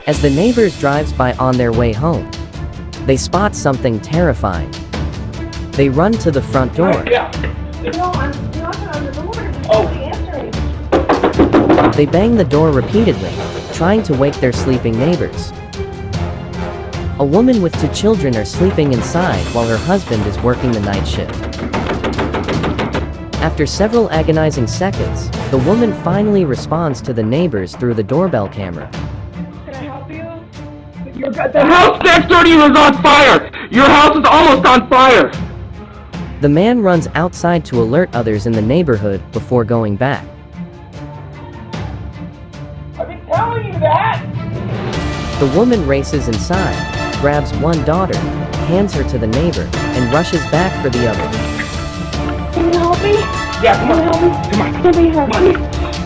As the neighbors drives by on their way home, they spot something terrifying. They run to the front door. No, I'm knocking on the door. Nobody answering. They bang the door repeatedly, trying to wake their sleeping neighbors. A woman with 2 children are sleeping inside while her husband is working the night shift. After several agonizing seconds, the woman finally responds to the neighbors through the doorbell camera. Can I help you? The house next door to you is on fire! Your house is almost on fire! The man runs outside to alert others in the neighborhood before going back. I've been telling you that! The woman races inside, grabs one daughter, hands her to the neighbor, and rushes back for the other. Can you help me? Yeah, come on. Can you help me? Come on. Somebody help me.